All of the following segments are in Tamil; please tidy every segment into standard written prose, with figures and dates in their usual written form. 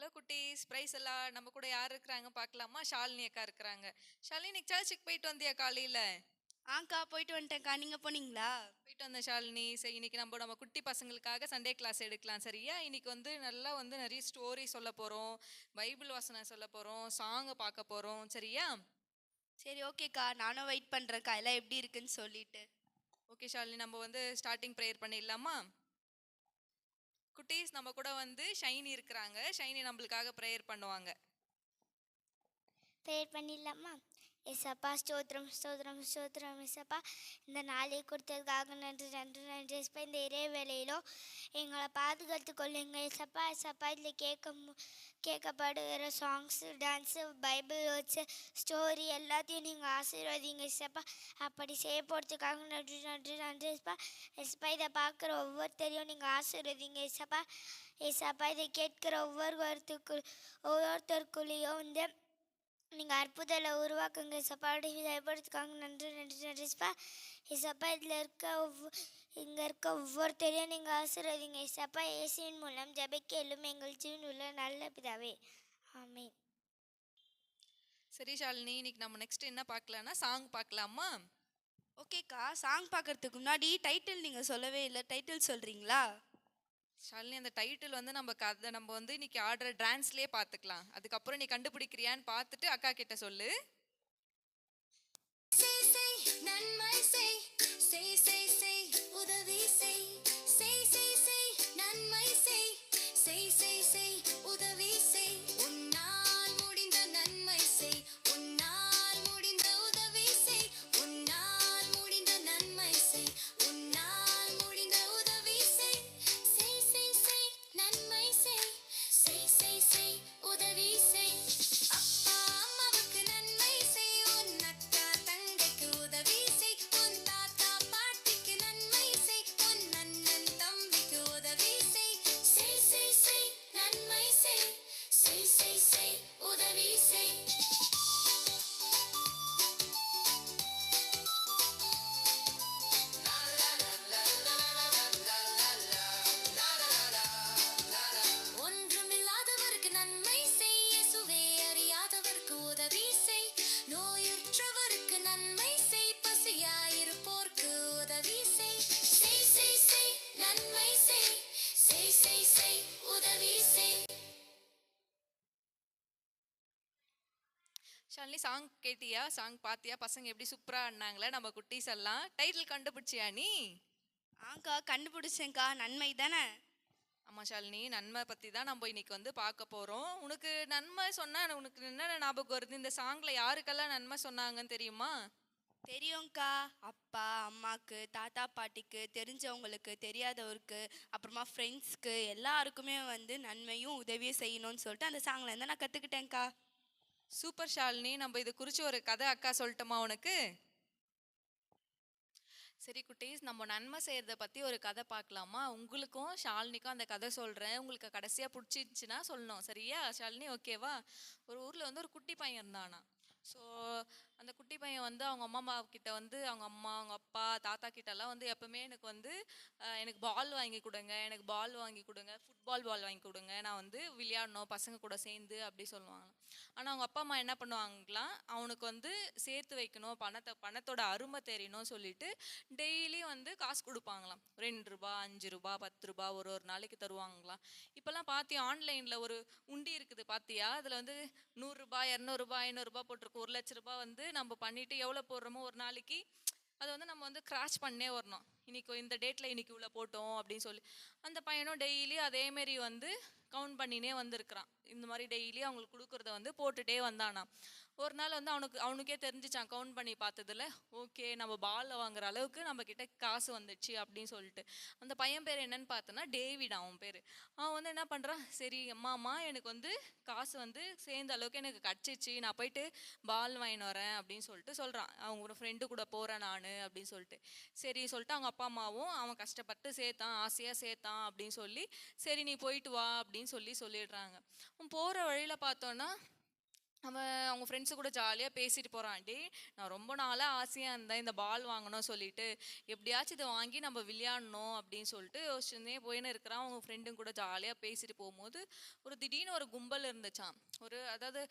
ஹலோ குட்டீஸ், பிரைஸ் எல்லாம் நம்ம கூட யார் இருக்கிறாங்க பார்க்கலாமா? ஷாலினி அக்கா இருக்கிறாங்க. ஷாலினி, இன்னைக்கு சர்ச்சுக்கு போயிட்டு வந்தியா காலையில? ஆங்க்கா போயிட்டு வந்துட்டேன்க்கா. நீங்கள் போனீங்களா? போயிட்டு வந்த ஷாலினி. சரி, இன்னைக்கு நம்ம குட்டி பசங்களுக்காக சண்டே கிளாஸ் எடுக்கலாம், சரியா? இன்னைக்கு நல்லா நிறைய ஸ்டோரி சொல்ல போறோம், பைபிள் வசனம் சொல்ல போறோம், சாங் பார்க்க போறோம், சரியா? சரி, ஓகேக்கா. நானும் வெயிட் பண்ணுறேன்க்கா எல்லாம் எப்படி இருக்குன்னு சொல்லிட்டு. ஓகே ஷாலினி, நம்ம ஸ்டார்டிங் ப்ரேயர் பண்ணிடலாமா? குட்டீஸ், நம்ம கூட ஷைனி இருக்கிறாங்க. ஷைனி நம்மளுக்காக ப்ரேயர் பண்ணுவாங்க. ப்ரேயர் பண்ணிடலாமா? ஏசப்பா, ஸ்தோத்திரம் ஸ்தோத்திரம் ஸ்தோத்திரம். ஏசப்பா, இந்த நாளை கொடுத்ததுக்காக நன்றி நன்றி நன்றி. ஏசப்பா, இந்த இறை வேலையிலும் எங்களை பாதுகாத்து கொள்ளுங்க ஏசப்பா. ஏசப்பா, இதில் கேட்கப்படுகிற songs, dance, Bible words, story எல்லாத்தையும் நீங்கள் ஆசீர்வதிங்க ஏசப்பா. அப்படி செய்ய போகிறதுக்காக நன்றி நன்றி நன்றி ஏசப்பா. ஏசப்பா, இதை பார்க்குற ஒவ்வொருத்தரையும் நீங்கள் ஆசீர்வதிங்க ஏசப்பா. ஏசப்பா, இதை கேட்குற ஒவ்வொருத்தருக்குள்ளேயும் நீங்கள் அற்புதத்தை உருவாக்குங்க ஏசப்பா. அப்படி செயல்படுறதுக்காக நன்றி நன்றி நன்றி ஏசப்பா. ஏசப்பா, இங்கே இருக்க ஒவ்வொருத்தரையும் நீங்கள் ஆசீர்வதிங்க ஏசப்பா. இயேசுவின் மூலம் ஜெபிக்க எல்லாம் எங்கள் ஜீவன் உள்ள நல்ல பிதாவே, ஆமென். சரி ஷாலினி, இன்னைக்கு நம்ம நெக்ஸ்ட் என்ன பார்க்கலாம்னா சாங் பார்க்கலாமா? ஓகேக்கா. சாங் பார்க்கறதுக்கு முன்னாடி டைட்டில் நீங்கள் சொல்லவே இல்லை. டைட்டில் சொல்கிறீங்களா? ஷாலினி, அந்த டைட்டில் நம்ம கதை நம்ம இன்னைக்கு ஆடுற டான்ஸ்லயே பார்த்துக்கலாம். அதுக்கப்புறம் நீ கண்டுபிடிக்கிறியான்னு பார்த்துட்டு அக்கா கிட்ட சொல்லு. நன்மை செய், செய் செய் செய், உதவி செய், செய் செய் செய், நன்மை செய், செய் செய் செய், உதவி செய், உன்னால் முடிந்த நன்மை செய், உன்னால் முடிந்த உதவி செய், உன்னால் முடிந்த நன்மை செய், உன்னால் முடிந்த உதவி செய், செய் செய் செய், நன்மை செய், செய் செய் செய், உதவி செய். அப்பா அம்மாவுக்கு நன்மை செய், உன் அக்கா தங்கைக்கு உதவி செய், உன் தாத்தா பாட்டிக்கு நன்மை செய், உன் அண்ணன் தம்பிக்கு உதவி செய், செய் செய் செய், நன்மை செய், செய் செய் செய், உதவி செய். ஒன்றுமில்லாதவருக்கு நன்மை செய், இயேசுவை அறியாதவருக்கு உதவி செய், நோயுற்றவருக்கு நன்மை செய், பசியாயிருப்போர்க்கு உதவி செய், செய் செய் செய், நன்மை செய், செய் செய் செய், உதவி செய். ஷாலினி, சாங் கேட்டியா? சாங் பார்த்தியா? பசங்க எப்படி சூப்பரா ஆடினாங்களே நம்ம குட்டீஸ் எல்லாம். டைட்டில் கண்டுபிடிச்சியா நீ? ஆங்க்கா, கண்டுபிடிச்சேங்க்கா. நன்மை தானே? ஆமா ஷாலினி, நன்மை பத்தி தான் நம்ம இன்னைக்கு பார்க்க போறோம். உனக்கு நன்மை சொன்னா உனக்கு என்ன ஞாபகம் வருது? இந்த சாங்ல யாருக்கெல்லாம் நன்மை சொன்னாங்கன்னு தெரியுமா? தெரியும்க்கா. அப்பா அம்மாக்கு, தாத்தா பாட்டிக்கு, தெரிஞ்சவங்களுக்கு, தெரியாதவருக்கு, அப்புறமா ஃப்ரெண்ட்ஸ்க்கு எல்லாருக்குமே நன்மையும் உதவியும் செய்யணும்னு சொல்லிட்டு அந்த சாங்லேருந்து நான் கற்றுக்கிட்டேன்க்கா. சூப்பர் ஷாலினி, நம்ம இது குறித்து ஒரு கதை அக்கா சொல்லட்டுமா உனக்கு? சரி குட்டீஸ், நம்ம நன்மை செய்கிறத பற்றி ஒரு கதை பார்க்கலாமா? உங்களுக்கும் ஷாலினிக்கும் அந்த கதை சொல்கிறேன். உங்களுக்கு கடைசியாக பிடிச்சிருந்துச்சின்னா சொல்லணும், சரியா ஷாலினி? ஓகேவா? ஒரு ஊரில் ஒரு குட்டி பையன் இருந்தானா. ஸோ அந்த குட்டி பையன் அவங்க அம்மா கிட்ட அவங்க அம்மா, அவங்க அப்பா, தாத்தா கிட்டலாம் எப்பவுமே எனக்கு பால் வாங்கி கொடுங்க, எனக்கு பால் வாங்கி கொடுங்க, ஃபுட்பால் பால் வாங்கி கொடுங்க, நான் விளையாடணும் பசங்க கூட சேர்ந்து அப்படி சொல்லுவாங்க. ஆனால் அவங்க அப்பா அம்மா என்ன பண்ணுவாங்களாம், அவனுக்கு சேர்த்து வைக்கணும், பணத்தோட அருமை தெரியணும் சொல்லிட்டு டெய்லி காசு கொடுப்பாங்களாம். 2 ரூபா, 5 ரூபா, 10 ரூபா ஒரு ஒரு நாளைக்கு தருவாங்களாம். இப்போல்லாம் பார்த்தியா ஆன்லைனில் ஒரு உண்டி இருக்குது பார்த்தியா? அதில் 100 ரூபாய், 200 ரூபாய், 500 ரூபாய் போட்டிருக்கு. 1 லட்ச ரூபாய் நம்ம பண்ணிட்டு எவ்வளோ போடுறோமோ ஒரு நாளைக்கு அதை நம்ம கிராஷ் பண்ணே வரணும். இன்னைக்கு இந்த டேட்டில் இன்னைக்கு இவ்வளோ போட்டோம் அப்படின்னு சொல்லி அந்த பையனும் டெய்லி அதேமாரி கவுண்ட் பண்ணினே வந்திருக்கிறான். இந்த மாதிரி டெய்லி அவங்களுக்கு கொடுக்குறத போட்டுகிட்டே வந்தானா. ஒரு நாள் அவனுக்கே தெரிஞ்சிச்சான் கவுண்ட் பண்ணி பார்த்ததுல, ஓகே நம்ம பால் வாங்குற அளவுக்கு நம்ம கிட்ட காசு வந்துடுச்சு அப்படின்னு சொல்லிட்டு. அந்த பையன் பேர் என்னன்னு பார்த்தோன்னா டேவிட், அவன் பேர். அவன் என்ன பண்ணுறான், சரி அம்மா எனக்கு காசு சேர்ந்த அளவுக்கு எனக்கு கிடச்சிச்சு, நான் போயிட்டு பால் வாங்கின்னு வரேன் அப்படின்னு சொல்லிட்டு சொல்கிறான். அவங்க ஒரு ஃப்ரெண்டு கூட போகிறேன் நான் அப்படின்னு சொல்லிட்டு. சரி சொல்லிட்டு அவங்க அப்பா அம்மாவும் அவன் கஷ்டப்பட்டு சேர்த்தான், ஆசையாக சேர்த்தான் அப்படின்னு சொல்லி, சரி நீ போயிட்டு வா அப்படின்னு சொல்லிடுறாங்க. போகிற வழியில் பார்த்தோன்னா அவங்க ஃப்ரெண்ட்ஸு கூட ஜாலியாக பேசிட்டு போகிறான். டே, நான் ரொம்ப நாளாக ஆசையாக இருந்தேன் இந்த பால் வாங்கணும் சொல்லிட்டு, எப்படியாச்சும் இதை வாங்கி நம்ம விளையாடணும் அப்படின்னு சொல்லிட்டு யோசிச்சுருந்தே போயின்னு இருக்கிறான். அவங்க ஃப்ரெண்டும் கூட ஜாலியாக பேசிட்டு போகும்போது திடீர்னு ஒரு கும்பல் இருந்துச்சான். அதாவது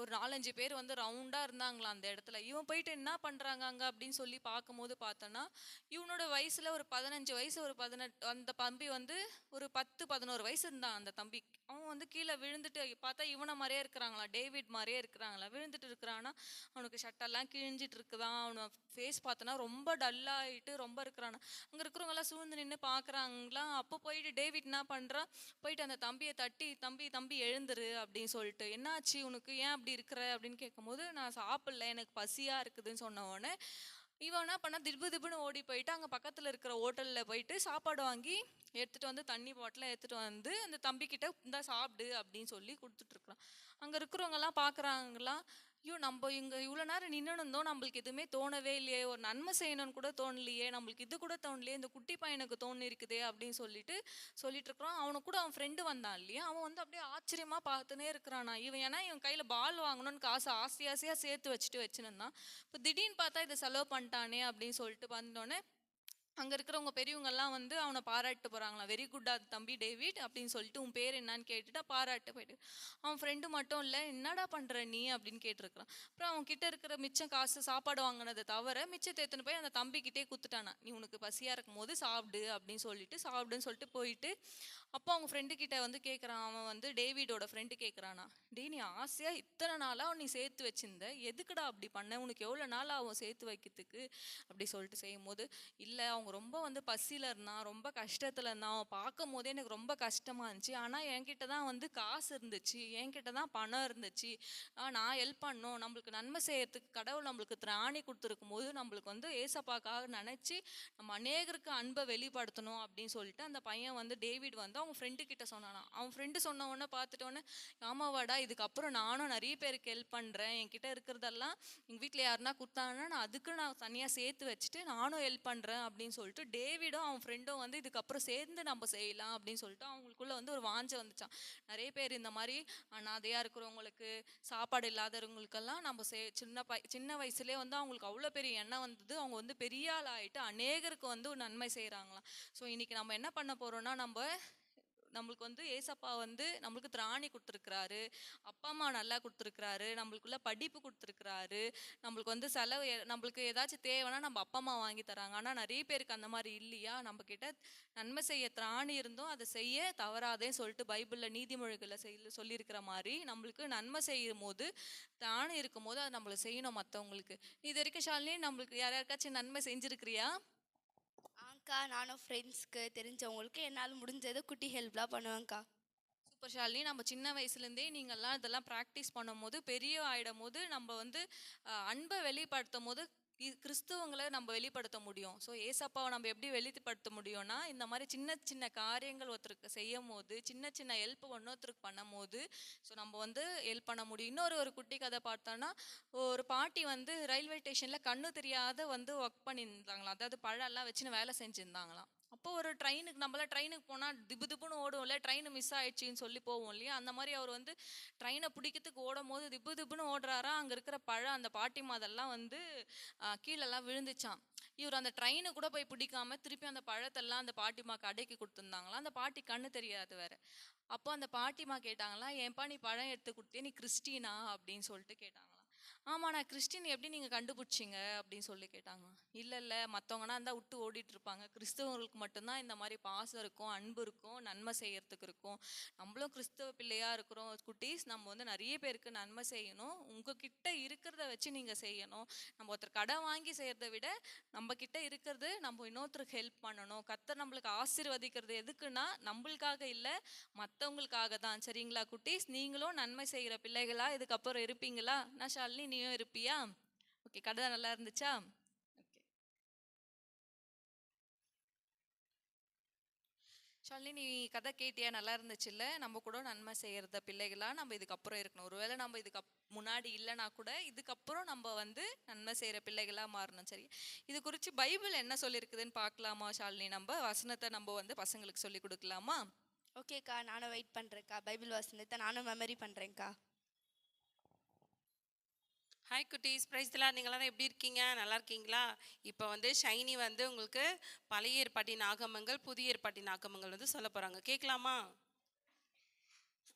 ஒரு 4-5 பேர் வந்து ரவுண்டாக இருந்தாங்களாம் அந்த இடத்துல. இவன் போயிட்டு என்ன பண்ணுறாங்க அங்கே அப்படின்னு சொல்லி பார்க்கும்போது பார்த்தோன்னா, இவனோட வயசில் ஒரு 15 வயசு, ஒரு 18, அந்த தம்பி வந்து ஒரு 10-11 வயசு இருந்தான் அந்த தம்பி. அவன் வந்து கீழே விழுந்துட்டு பார்த்தா இவனை மாதிரியே இருக்கிறாங்களா, டேவிட் மாதிரியே இருக்கிறாங்களா, விழுந்துட்டு இருக்கிறான்னா அவனுக்கு ஷட்டெல்லாம் கிழிஞ்சிட்டு இருக்குதான். அவனை ஃபேஸ் பார்த்தோன்னா ரொம்ப டல்லாகிட்டு ரொம்ப இருக்கிறானா. அங்கே இருக்கிறவங்கெல்லாம் சூழ்ந்து நின்று பார்க்குறாங்களாம். அப்போ போயிட்டு டேவிட் என்ன பண்ணுறான், போயிட்டு அந்த தம்பியை தட்டி, தம்பி தம்பி எழுந்துரு அப்படின்னு சொல்லிட்டு, என்னாச்சு உனக்கு, ஏன் அப்படி இருக்கிற அப்படின்னு கேட்கும்போது, நான் சாப்பிடல, எனக்கு பசியாக இருக்குதுன்னு சொன்ன உடனே இவன் என்ன பண்ணா, திப்பு திப்புன்னு ஓடி போயிட்டு அங்கே பக்கத்தில் இருக்கிற ஹோட்டலில் போயிட்டு சாப்பாடு வாங்கி எடுத்துகிட்டு வந்து, தண்ணி பாட்டில் எடுத்துகிட்டு வந்து அந்த தம்பிக்கிட்ட இந்த சாப்பிடு அப்படின்னு சொல்லி கொடுத்துட்ருக்குறான். அங்கே இருக்கிறவங்கெல்லாம் பார்க்குறாங்களாம், ஐயோ நம்ம இங்கே இவ்வளோ நேரம் நின்று இருந்தோம், நம்மளுக்கு எதுவுமே தோணவே இல்லையே, ஒரு நன்மை செய்யணும்னு கூட தோணலையே, நம்மளுக்கு இது கூட தோணலையே, இந்த குட்டி பையனுக்கு தோணிருக்குதே அப்படின்னு சொல்லிட்டு இருக்கிறான். அவனுக்கு கூட அவன் ஃப்ரெண்டு வந்தான் இல்லையா, அவன் வந்து அப்படியே ஆச்சரியமாக பார்த்துனே இருக்கிறானா. இவன் கையில் பால் வாங்கணும்னு காசு ஆசையாக சேர்த்து வச்சுருந்தான். இப்போ திடீர்னு பார்த்தா இதை செலவு பண்ணிட்டானே அப்படின்னு சொல்லிட்டு வந்தோடனே அங்கே இருக்கிறவங்க பெரியவங்கெல்லாம் வந்து அவனை பாராட்டு போகிறாங்களாம். வெரி குட் தம்பி டேவிட் அப்படின்னு சொல்லிட்டு, உன் பேர் என்னன்னு கேட்டுட்டா பாராட்டு போயிட்டு. அவன் ஃப்ரெண்டு மட்டும் இல்லை, என்னடா பண்ணுற நீ அப்படின்னு கேட்டிருக்கிறான். அப்புறம் அவன் கிட்ட இருக்கிற மிச்சம் காசு சாப்பாடு வாங்கினதை தவிர மிச்சத்தை எடுத்துன்னு போய் அந்த தம்பிக்கிட்டே குத்துட்டானா. நீ உனக்கு பசியாக இருக்கும் போது சாப்பிடு அப்படின்னு சொல்லிட்டு சாப்பிடுன்னு சொல்லிட்டு போயிட்டு, அப்போ அவங்க ஃப்ரெண்டு கிட்ட வந்து கேட்குறான். அவன் வந்து டேவிடோட ஃப்ரெண்டு கேட்குறானா, டே நீ ஆசையாக இத்தனை நாளாக நீ சேர்த்து வச்சிருந்த, எதுக்குடா அப்படி பண்ண, உனக்கு எவ்வளோ நாள் அவன் சேர்த்து வைக்கிறதுக்கு அப்படி சொல்லிட்டு செய்யும்போது, இல்லை அவங்க ரொம்ப வந்து பசியில் இருந்தான், ரொம்ப கஷ்டத்தில் இருந்தான், அவன் பார்க்கும் போதே எனக்கு ரொம்ப கஷ்டமாக இருந்துச்சு. ஆனால் என்கிட்ட தான் வந்து காசு இருந்துச்சு, என்கிட்ட தான் பணம் இருந்துச்சு, நான் ஹெல்ப் பண்ணோம், நம்மளுக்கு நன்மை செய்யறதுக்கு கடவுள் நம்மளுக்கு திராணி கொடுத்துருக்கும் போது நம்மளுக்கு வந்து ஏசப்பாக்காக நினச்சி நம்ம அநேகருக்கு அன்பை வெளிப்படுத்தணும் அப்படின்னு சொல்லிட்டு அந்த பையன் வந்து டேவிட் வந்து அவங்க ஃப்ரெண்டு கிட்ட சொன்னானா. அவன் ஃப்ரெண்டு சொன்ன உடனே பார்த்துட்டோன்னே, ஆமாவாடா, இதுக்கப்புறம் நானும் நிறைய பேருக்கு ஹெல்ப் பண்ணுறேன், என்கிட்ட இருக்கிறதெல்லாம் எங்கள் வீட்டில் யாருன்னா கொடுத்தாங்கன்னா நான் தனியாக சேர்த்து வச்சுட்டு நானும் ஹெல்ப் பண்ணுறேன் அப்படின்னு சொல்லிட்டு டேவிடும் அவன் ஃப்ரெண்டும் வந்து இதுக்கப்புறம் சேர்ந்து நம்ம செய்யலாம் அப்படின்னு சொல்லிட்டு அவங்களுக்குள்ள வந்து ஒரு வாஞ்சை வந்துச்சான். நிறைய பேர் இந்த மாதிரி அனாதையாக இருக்கிறவங்களுக்கு, சாப்பாடு இல்லாதவங்களுக்கெல்லாம் நம்ம சின்ன வயசுலேயே வந்து அவங்களுக்கு அவ்வளோ பெரிய எண்ணம் வந்தது. அவங்க வந்து பெரிய ஆள் ஆகிட்டு அநேகருக்கு வந்து ஒரு நன்மை செய்கிறாங்களாம். ஸோ இன்னைக்கு நம்ம என்ன பண்ண போகிறோம்னா, நம்மளுக்கு வந்து ஏசப்பா வந்து நம்மளுக்கு திராணி கொடுத்துருக்குறாரு, அப்பா அம்மா நல்லா கொடுத்துருக்குறாரு, நம்மளுக்குள்ள படிப்பு கொடுத்துருக்குறாரு, நம்மளுக்கு வந்து செலவு நம்மளுக்கு ஏதாச்சும் தேவைன்னா நம்ம அப்பா அம்மா வாங்கி தராங்க. ஆனால் நிறைய பேருக்கு அந்த மாதிரி இல்லையா. நம்ம கிட்ட நன்மை செய்ய திராணி இருந்தும் அதை செய்ய தவறாதேன்னு சொல்லிட்டு பைபிளில் நீதிமொழிகளை சொல்லியிருக்கிற மாதிரி, நம்மளுக்கு நன்மை செய்யும் போது திராணி இருக்கும் போது அதை நம்மளை செய்யணும் மற்றவங்களுக்கு. இது வரைக்கும் ஷாலினி நம்மளுக்கு யாருக்காச்சும் நன்மை செஞ்சுருக்கிறியா? ஆங்க்கா, நானும் ஃப்ரெண்ட்ஸ்க்கு தெரிஞ்சவங்களுக்கு என்னால் முடிஞ்சது குட்டி ஹெல்ப்லாம் பண்ணுவேங்க்கா. சூப்பர் ஷாலினி. நம்ம சின்ன வயசுலேருந்தே நீங்கள்லாம் இதெல்லாம் ப்ராக்டிஸ் பண்ணும் போது பெரிய ஆகிடும் போது நம்ம வந்து அன்பை வெளிப்படுத்தும் போது கிறிஸ்துவங்களை நம்ம வெளிப்படுத்த முடியும். ஸோ ஏசப்பாவை நம்ம எப்படி வெளிப்படுத்த முடியும்னா, இந்த மாதிரி சின்ன சின்ன காரியங்கள் ஒருத்தருக்கு செய்யும் போது, சின்ன சின்ன ஹெல்ப் இன்னொருத்தருக்கு பண்ணும் போது ஸோ நம்ம வந்து ஹெல்ப் பண்ண முடியும். இன்னொரு குட்டி கதை பார்த்தோன்னா, ஒரு பாட்டி வந்து ரயில்வே ஸ்டேஷனில் கண்ணு தெரியாத வந்து ஒர்க் பண்ணியிருந்தாங்களாம். அதாவது பழம்லாம் வச்சுன்னு வேலை செஞ்சுருந்தாங்களாம். அப்போ ஒரு ட்ரெயினுக்கு போனால் திப்புன்னு ஓடும் இல்லை, ட்ரெயின் மிஸ் ஆயிடுச்சின்னு சொல்லி போவோம் இல்லையா. அந்த மாதிரி அவர் வந்து ட்ரெயினை பிடிக்கிறதுக்கு ஓடும் போது திப்புன்னு ஓடுறாரா. அங்கே இருக்கிற பழம் அந்த பாட்டி மாதெல்லாம் வந்து கீழெல்லாம் விழுந்துச்சான். இவர் அந்த ட்ரெயினை கூட போய் பிடிக்காம திருப்பி அந்த பழத்தெல்லாம் அந்த பாட்டிமா கடைக்கு கொடுத்துருந்தாங்களாம். அந்த பாட்டி கண்ணு தெரியாது வேற. அப்போ அந்த பாட்டிமா கேட்டாங்களாம், ஏன்பா நீ பழம் எடுத்து கொடுத்தே, நீ கிறிஸ்டினா அப்படின்னு சொல்லிட்டு கேட்டாங்களாம். ஆமாம், நான் கிறிஸ்டின், எப்படி நீங்கள் கண்டுபிடிச்சிங்க அப்படின்னு சொல்லி கேட்டாங்க. இல்லை மற்றவங்கன்னா இருந்தால் விட்டு ஓடிட்டு இருப்பாங்க, கிறிஸ்தவங்களுக்கு மட்டும்தான் இந்த மாதிரி பாசம் இருக்கும், அன்பு இருக்கும், நன்மை செய்யறதுக்கு இருக்கும். நம்மளும் கிறிஸ்தவ பிள்ளையாக இருக்கிறோம் குட்டீஸ், நம்ம வந்து நிறைய பேருக்கு நன்மை செய்யணும். உங்ககிட்ட இருக்கிறத வச்சு நீங்கள் செய்யணும். நம்ம ஒருத்தர் கடன் வாங்கி செய்கிறத விட நம்ம கிட்ட இருக்கிறது நம்ம இன்னொருத்தருக்கு ஹெல்ப் பண்ணணும். கர்த்தர் நம்மளுக்கு ஆசீர்வதிக்கிறது எதுக்குன்னா நம்மளுக்காக இல்லை, மற்றவங்களுக்காக தான். சரிங்களா குட்டீஸ்? நீங்களும் நன்மை செய்கிற பிள்ளைகளா இதுக்கப்புறம் இருப்பீங்களா? நான் ஷாலினி, நீயும் இருப்பியா? ஓகே, கதை நல்லா இருந்துச்சா? ஓகே ஷாலினி, நீ கதை கேட்டியா? நல்லா இருந்துச்சு இல்லை? நம்ம கூட நன்மை செய்கிறத பிள்ளைகளா நம்ம இதுக்கப்புறம் இருக்கணும். ஒருவேளை நம்ம முன்னாடி இல்லைனா கூட இதுக்கப்புறம் நம்ம வந்து நன்மை செய்கிற பிள்ளைகளாக மாறணும். சரி, இது குறித்து பைபிள் என்ன சொல்லியிருக்குதுன்னு பார்க்கலாமா ஷாலினி? நம்ம வசனத்தை நம்ம வந்து பசங்களுக்கு சொல்லி கொடுக்கலாமா? ஓகேக்கா, நானும் வெயிட் பண்ணுறேன்க்கா. பைபிள் வசனத்தை நானும் மெமரி பண்ணுறேன்க்கா. ஹாய் குட்டீஸ், பிரைஸ் தி லார்ட். நீங்களாம் எப்படி இருக்கீங்க? நல்லா இருக்கீங்களா? இப்போ வந்து ஷைனி வந்து உங்களுக்கு பழைய ஏற்பாட்டின் ஆகமங்கள், புதிய ஏற்பாட்டின் ஆகமங்கள் வந்து சொல்ல போகிறாங்க. கேட்கலாமா?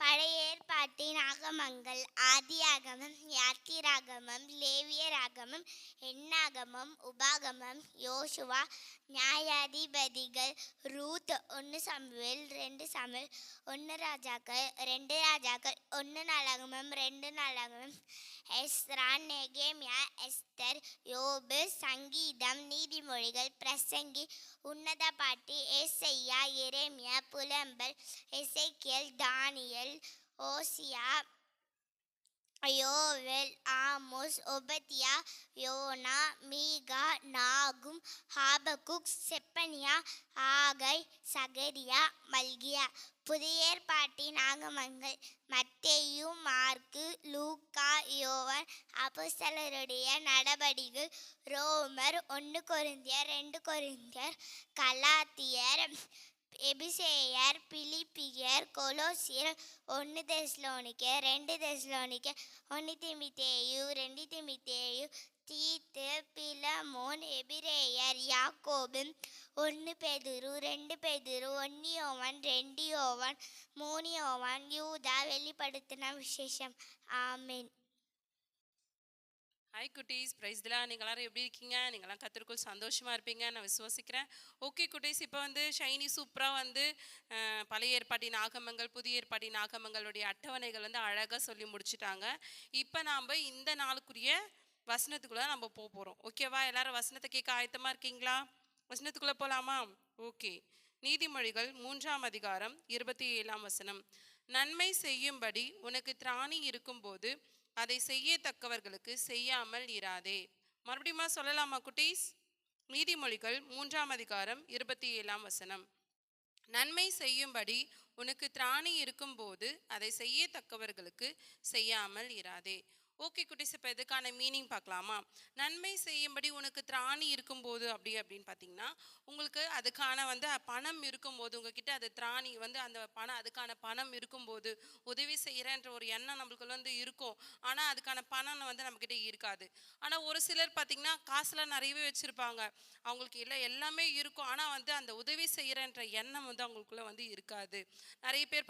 பழைய ஏற்பாட்டின் ஆகமங்கள் ஆதியாகமம், யாத்திராகமம், லேவியராகமம், எண்ணாகமம், உபாகமம், யோசுவா, நியாயாதிபதிகள், ரூத், 1 சாமுவேல், 2 சாமுவேல், 1 ராஜாக்கள், 2 ராஜாக்கள், 1 நாளாகமம், 2 நாளாகமம், எஸ்ரா, நெகேமியா, எஸ்தர், யோபு, சங்கீதம், நீதிமொழிகள், பிரசங்கி, உன்னத பாட்டி, ஏசையா, எரேமியா, புலம்பல், எசேக்கியேல், தானியேல், ஓசியா, யோவேல், ஆமோஸ், ஒபதியா, யோனா, மீகா, நாகும், ஹாபகுக், செப்பனியா, ஆகை, சகரியா, மல்கியா. புதிய ஏற்பாட்டின் ஆகமங்கள் மத்தேயு, மார்க்கு, லூக்கா, யோவான், அப்போஸ்தலருடைய நடபடிகள், ரோமர், 1 கொரிந்தியர், 2 கொரிந்தியர், கலாத்தியர், எபிசேயர், பிலிப்பியர், கொலோசியர், 1 தெசலோனிக்கேயர், 2 தெசலோனிக்கேயர், 1 தீமோத்தேயு, 2 தீமோத்தேயு, தீத்து, பிலமோன், எபிரேயர், யாக்கோபு, 1 பேதுரு, 2 பேதுரு, 1 யோவான், 2 யோவான், 3 யோவான், யூதா, வெளிப்படுத்தின விசேஷம். ஆமென். ஹாய் குட்டீஸ், பிரைஸ் தி லார்ட். நீங்கள் எல்லாரும் எப்படி இருக்கீங்க? நீங்களாம் கர்த்தருக்குள் சந்தோஷமாக இருப்பீங்க நான் விசுவாசிக்கிறேன். ஓகே குட்டீஸ், இப்போ வந்து ஷைனி சூப்பராக வந்து பழைய ஏற்பாட்டின் ஆகமங்கள், புதிய ஏற்பாட்டின் ஆகமங்களுடைய அட்டவணைகள் வந்து அழகாக சொல்லி முடிச்சுட்டாங்க. இப்போ நாம் இந்த நாளுக்குரிய வசனத்துக்குள்ளே நம்ம போக போகிறோம். ஓகேவா? எல்லாரும் வசனத்தை கேட்க ஆயத்தமாக இருக்கீங்களா? வசனத்துக்குள்ளே போகலாமா? ஓகே. நீதிமொழிகள் 3ஆம் அதிகாரம் 27ஆம் வசனம். நன்மை செய்யும்படி உனக்கு திராணி இருக்கும்போது அதை செய்யத்தக்கவர்களுக்கு செய்யாமல் இராதே. மறுபடியுமா சொல்லலாமா குட்டீஸ்? நீதிமொழிகள் 3ஆம் அதிகாரம் 27ஆம் வசனம். நன்மை செய்யும்படி உனக்கு திராணி இருக்கும்போது அதை செய்யத்தக்கவர்களுக்கு செய்யாமல் இராதே. ஓகே குட்டீஸ், இப்போ இதுக்கான மீனிங் பார்க்கலாமா? நன்மை செய்யும்படி உனக்கு திராணி இருக்கும்போது அப்படின்னு பார்த்தீங்கன்னா, உங்களுக்கு அதுக்கான வந்து பணம் இருக்கும்போது, உங்ககிட்ட அது திராணி வந்து அந்த பணம், அதுக்கான பணம் இருக்கும்போது உதவி செய்கிறேன்ற ஒரு எண்ணம் நம்மளுக்கு வந்து இருக்கும். ஆனால் அதுக்கான பணம் வந்து நம்மக்கிட்ட இருக்காது. ஆனால் ஒரு சிலர் பார்த்தீங்கன்னா காசுலாம் நிறையவே வச்சுருப்பாங்க, அவங்களுக்கு இல்லை எல்லாமே இருக்கும், ஆனால் வந்து அந்த உதவி செய்கிறேன்ற எண்ணம் வந்து அவங்களுக்குள்ள வந்து இருக்காது. நிறைய பேர்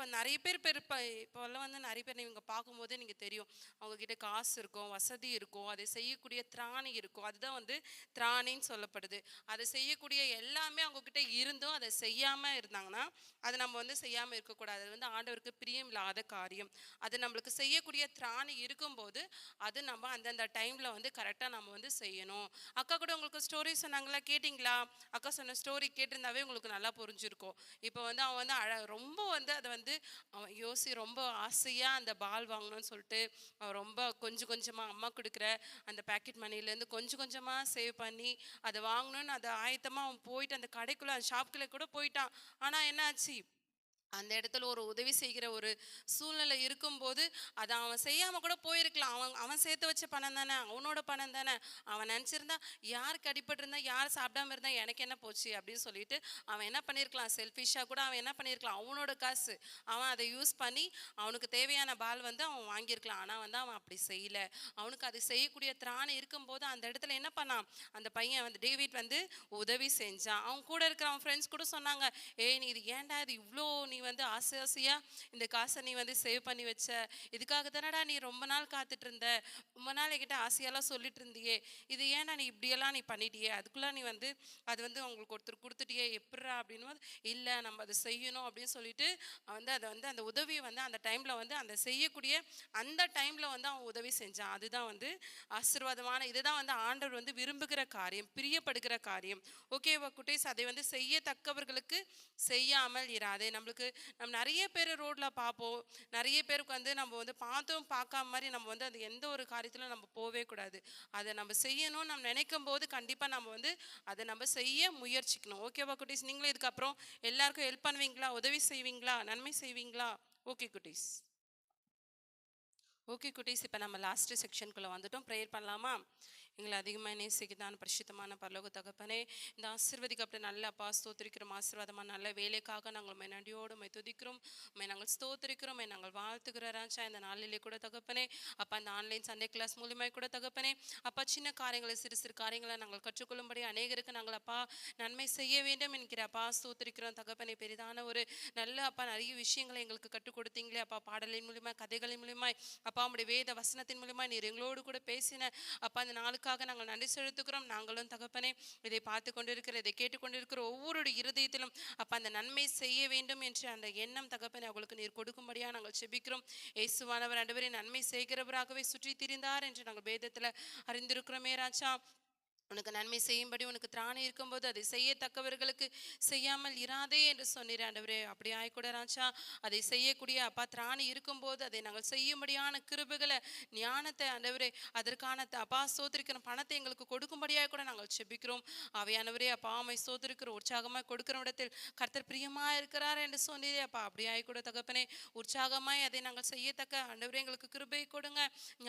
இப்போல்லாம் வந்து நிறைய பேர் இவங்க பார்க்கும்போது நீங்கள் தெரியும், அவங்கக்கிட்ட காசு இருக்கும், வசதி இருக்கும், அதை செய்யக்கூடிய திராணி இருக்கும். அதுதான் வந்து திராணின்னு சொல்லப்படுது. அதை செய்யக்கூடிய எல்லாமே அவங்கக்கிட்ட இருந்தும் அதை செய்யாமல் இருந்தாங்கன்னா அதை நம்ம வந்து செய்யாமல் இருக்கக்கூடாது. அது வந்து ஆண்டவருக்கு பிரியம் இல்லாத காரியம். அது நம்மளுக்கு செய்யக்கூடிய திராணி இருக்கும்போது அது நம்ம அந்தந்த டைமில் வந்து கரெக்டாக நம்ம வந்து செய்யணும். அக்கா கூட உங்களுக்கு ஸ்டோரி சொன்னாங்களா, கேட்டிங்களா? அக்கா சொன்ன ஸ்டோரி கேட்டிருந்தாவே உங்களுக்கு நல்லா புரிஞ்சிருக்கும். இப்போ வந்து அவன் வந்து ரொம்ப வந்து அதை வந்து அவன் ரொம்ப ஆசையாக அந்த பால் வாங்கணும்னு சொல்லிட்டு அவன் ரொம்ப கொஞ்சம் கொஞ்சமாக அம்மா கொடுக்குற அந்த பேக்கெட் மணிலேருந்து கொஞ்சம் கொஞ்சமாக சேவ் பண்ணி அதை வாங்கணும்னு அதை ஆயத்தமாக அவன் போயிட்டு அந்த கடைக்குள்ளே, அந்த ஷாப்புக்குள்ளே கூட போயிட்டான். ஆனால் என்ன ஆச்சு, அந்த இடத்துல ஒரு உதவி செய்கிற ஒரு சூழ்நிலை இருக்கும்போது அதை அவன் செய்யாமல் கூட போயிருக்கலாம். அவன் சேர்த்து வச்ச பணம் தானே, அவனோட பணம் தானே. அவன் நினச்சிருந்தா யாருக்கு அடிபட்டிருந்தா, யார் சாப்பிடாம இருந்தா எனக்கு என்ன போச்சு அப்படின்னு சொல்லிட்டு அவன் என்ன பண்ணியிருக்கலாம், செல்ஃபிஷாக கூட அவன் என்ன பண்ணியிருக்கலாம், அவனோட காசு அவன் அதை யூஸ் பண்ணி அவனுக்கு தேவையான பால் வந்து அவன் வாங்கியிருக்கலாம். ஆனால் வந்து அவன் அப்படி செய்யலை. அவனுக்கு அது செய்யக்கூடிய திராணி இருக்கும்போது அந்த இடத்துல என்ன பண்ணான், அந்த பையன் வந்து டேவிட் வந்து உதவி செஞ்சான். அவன் கூட இருக்கிற அவன் ஃப்ரெண்ட்ஸ் கூட சொன்னாங்க, ஏய் நீ இது ஏன்டா இது இவ்வளோ நீ வந்து ஆசையாக இந்த காசை நீ வந்து சேவ் பண்ணி வச்ச, இதுக்காக தானடா நீ ரொம்ப நாள் காத்துட்டு இருந்த, ரொம்ப நாள் என்கிட்ட ஆசையெல்லாம் சொல்லிட்டு இருந்தியே, இது ஏன்னா நீ இப்படியெல்லாம் நீ பண்ணிட்டியே, அதுக்குள்ளே நீ வந்து அது வந்து அவங்களுக்கு ஒருத்தர் கொடுத்துட்டியே, எப்பட்றா அப்படின்னு. இல்லை நம்ம அதை செய்யணும் அப்படின்னு சொல்லிட்டு வந்து அதை வந்து அந்த உதவியை வந்து அந்த டைமில் வந்து அந்த செய்யக்கூடிய அந்த டைமில் வந்து அவன் உதவி செஞ்சான். அதுதான் வந்து ஆசீர்வாதமான, இதுதான் வந்து ஆண்டவர் வந்து விரும்புகிற காரியம், பிரியப்படுகிற காரியம். ஓகேவா குட்டீஸ்? அதை வந்து செய்யத்தக்கவர்களுக்கு செய்யாமல் இராதே. நம்ம நிறைய பேர் ரோட்டில் பார்ப்போம், நிறைய பேருக்கு வந்து நம்ம வந்து பார்த்தும் பார்க்காம மாதிரி நம்ம வந்து அது எந்த ஒரு காரியத்திலும் நம்ம போகவே கூடாது. அதை நம்ம செய்யணும்னு நம்ம நினைக்கும் போது கண்டிப்பாக நம்ம வந்து அதை நம்ம செய்ய முயற்சிக்கணும். ஓகேவா குட்டீஸ்? நீங்களும் இதுக்கப்புறம் எல்லாருக்கும் ஹெல்ப் பண்ணுவீங்களா, உதவி செய்வீங்களா, நன்மை செய்வீங்களா? ஓகே குட்டீஸ். ஓகே குட்டீஸ், இப்போ நம்ம லாஸ்ட் செக்ஷனுக்குள்ளே வந்துட்டோம். ப்ரேயர் பண்ணலாமா? எங்களை அதிகமாக நேசிக்குதான் பரிசுத்தமான பரலோக தகப்பனே. இந்த ஆசீர்வதிக்கப்பட்ட நல்ல அப்பா ஸ்தோத்திரிக்கிறோம். ஆசீர்வாதமான நல்ல வேலைக்காக நாங்கள் உண்மை நன்றியோடு உண்மை துதிக்கிறோம், உண்மை நாங்கள் ஸ்தோத்திரிக்கிறோம், உண்மை நாங்கள் வாழ்த்துக்கிறோம் ராஜா. இந்த நாளிலே கூட தகப்பனே அப்பா இந்த ஆன்லைன் சண்டே கிளாஸ் மூலியமாக கூட தகப்பனே அப்பா சின்ன காரியங்களை சிறு சிறு காரியங்களை நாங்கள் கற்றுக்கொள்ளும்படி அநேகருக்கு நாங்கள் அப்பா நன்மை செய்ய வேண்டும் என்கிற அப்பா ஸ்தோத்திரிக்கிறோம் தகப்பனே. பெரிதான ஒரு நல்ல அப்பா நிறைய விஷயங்களை எங்களுக்கு கற்றுக் கொடுத்தீங்களே அப்பா, பாடலின் மூலியமா கதைகளின் மூலியமாய் அப்பா உடைய வேத வசனத்தின் மூலியமா நீர் எங்களோடு கூட பேசின அப்பா அந்த நாளுக்காக நாங்கள் நன்றி செலுத்துக்கிறோம். நாங்களும் தகப்பனே இதை பார்த்து கொண்டிருக்கிற இதை கேட்டுக்கொண்டிருக்கிற ஒவ்வொரு இருதயத்திலும் அப்பா அந்த நன்மை செய்ய வேண்டும் என்று அந்த எண்ணம் தகப்பனே அவங்களுக்கு நீர் கொடுக்கும்படியா நாங்கள் செபிக்கிறோம். இயேசுவானவர் ஆண்டவரே நன்மை செய்கிறவராகவே சுற்றி திரிந்தார் என்று நாங்கள் வேதத்துல அறிந்திருக்கிறோமே ராஜா. உனக்கு நன்மை செய்யும்படி உனக்கு திராணி இருக்கும்போது அதை செய்யத்தக்கவர்களுக்கு செய்யாமல் இராதே என்று சொன்னீர் ஆண்டவரே. அப்படியாய் கூட ராஜா அதை செய்யக்கூடிய அப்பா திராணி இருக்கும்போது அதை நாங்கள் செய்யும்படியான கிருபைகளை ஞானத்தை ஆண்டவரே அதற்கான அப்பா ஸ்தோத்திரிக்கிற பணத்தை எங்களுக்கு கொடுக்கும்படியாக கூட நாங்கள் செபிக்கிறோம். அவையானவரே அப்பா அம்மை ஸ்தோத்திரிக்கிற உற்சாகமாக கொடுக்கிற இடத்தில் கர்த்தர் பிரியமாக இருக்கிறார் என்று சொன்னீரே அப்பா. அப்படியாய் கூட தகப்பனே உற்சாகமாய் அதை நாங்கள் செய்யத்தக்க ஆண்டவரே எங்களுக்கு கிருபை கொடுங்க,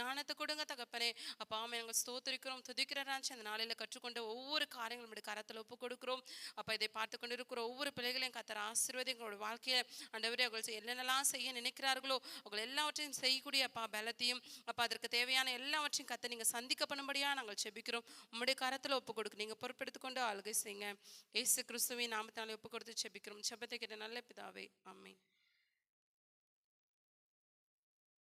ஞானத்தை கொடுங்க தகப்பனே. அப்பா அம்மை நாங்கள் ஸ்தோத்திரிக்கிறோம் துதிக்கிற ராஜா. இந்த நாளில் கற்றுக்கொண்ட ஒவ்வொரு காரியங்களும் கரத்தில் ஒப்பு கொடுக்கிறோம் அப்பா. இதை பார்த்து கொண்டு இருக்கிற ஒவ்வொரு பிள்ளைகளையும் கர்த்தர் ஆசீர்வதி எங்களோட வாழ்க்கையை ஆண்டவரே அவர்கள் என்னென்னலாம் செய்ய நினைக்கிறார்களோ அவர்கள் எல்லாவற்றையும் செய்யக்கூடிய அப்பா பலத்தையும் அப்பா அதற்கு தேவையான எல்லாவற்றையும் கர்த்தர் நீங்க சந்திக்க பண்ணும்படியா நாங்கள் செபிக்கிறோம். உம்முடைய கரத்தில் ஒப்பு கொடுக்க நீங்க பொறுப்பெடுத்து கொண்டு ஆளுகை செய்யுங்க. இயேசு கிறிஸ்துவின் நாமத்தாலே ஒப்பு கொடுத்து செபிக்கிறோம். செபத்தை கேட்ட நல்ல பிதாவே, ஆமென்.